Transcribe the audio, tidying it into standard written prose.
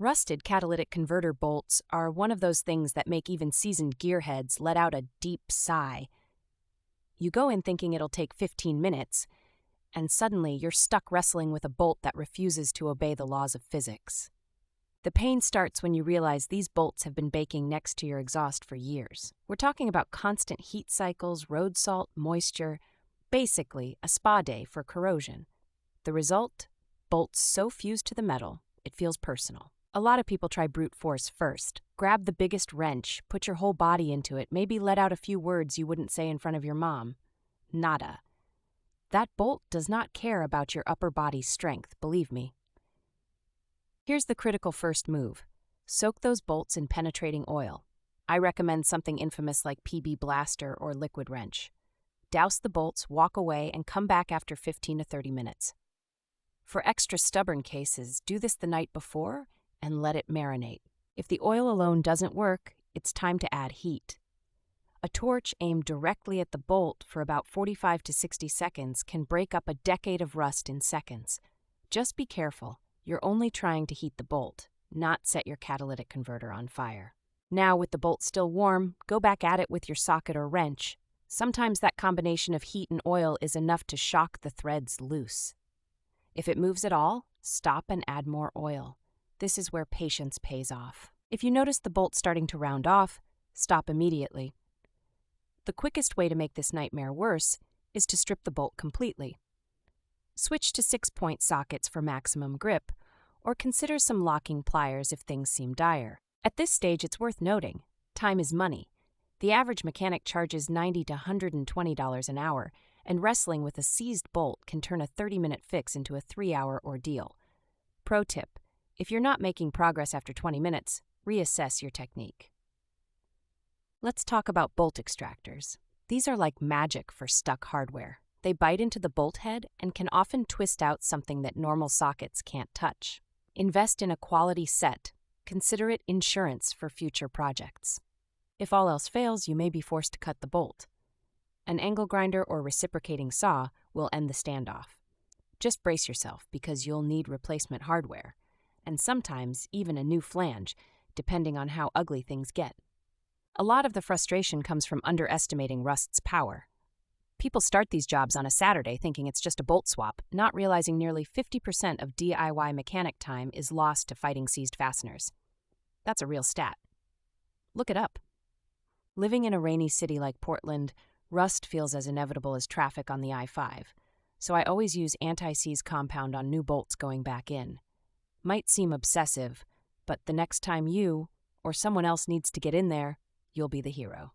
Rusted catalytic converter bolts are one of those things that make even seasoned gearheads let out a deep sigh. You go in thinking it'll take 15 minutes, and suddenly you're stuck wrestling with a bolt that refuses to obey the laws of physics. The pain starts when you realize these bolts have been baking next to your exhaust for years. We're talking about constant heat cycles, road salt, moisture, basically a spa day for corrosion. The result? Bolts so fused to the metal, it feels personal. A lot of people try brute force first. Grab the biggest wrench, put your whole body into it, maybe let out a few words you wouldn't say in front of your mom. Nada. That bolt does not care about your upper body strength, believe me. Here's the critical first move. Soak those bolts in penetrating oil. I recommend something infamous like PB Blaster or liquid wrench. Douse the bolts, walk away, and come back after 15 to 30 minutes. For extra stubborn cases, do this the night before and let it marinate. If the oil alone doesn't work, it's time to add heat. A torch aimed directly at the bolt for about 45 to 60 seconds can break up a decade of rust in seconds. Just be careful. You're only trying to heat the bolt, not set your catalytic converter on fire. Now, with the bolt still warm, go back at it with your socket or wrench. Sometimes that combination of heat and oil is enough to shock the threads loose. If it moves at all, stop and add more oil. This is where patience pays off. If you notice the bolt starting to round off, stop immediately. The quickest way to make this nightmare worse is to strip the bolt completely. Switch to 6-point sockets for maximum grip, or consider some locking pliers if things seem dire. At this stage, it's worth noting, time is money. The average mechanic charges $90 to $120 an hour, and wrestling with a seized bolt can turn a 30-minute fix into a 3-hour ordeal. Pro tip: if you're not making progress after 20 minutes, reassess your technique. Let's talk about bolt extractors. These are like magic for stuck hardware. They bite into the bolt head and can often twist out something that normal sockets can't touch. Invest in a quality set. Consider it insurance for future projects. If all else fails, you may be forced to cut the bolt. An angle grinder or reciprocating saw will end the standoff. Just brace yourself because you'll need replacement hardware, and sometimes even a new flange, depending on how ugly things get. A lot of the frustration comes from underestimating rust's power. People start these jobs on a Saturday thinking it's just a bolt swap, not realizing nearly 50% of DIY mechanic time is lost to fighting seized fasteners. That's a real stat. Look it up. Living in a rainy city like Portland, rust feels as inevitable as traffic on the I-5, so I always use anti-seize compound on new bolts going back in. Might seem obsessive, but the next time you or someone else needs to get in there, you'll be the hero.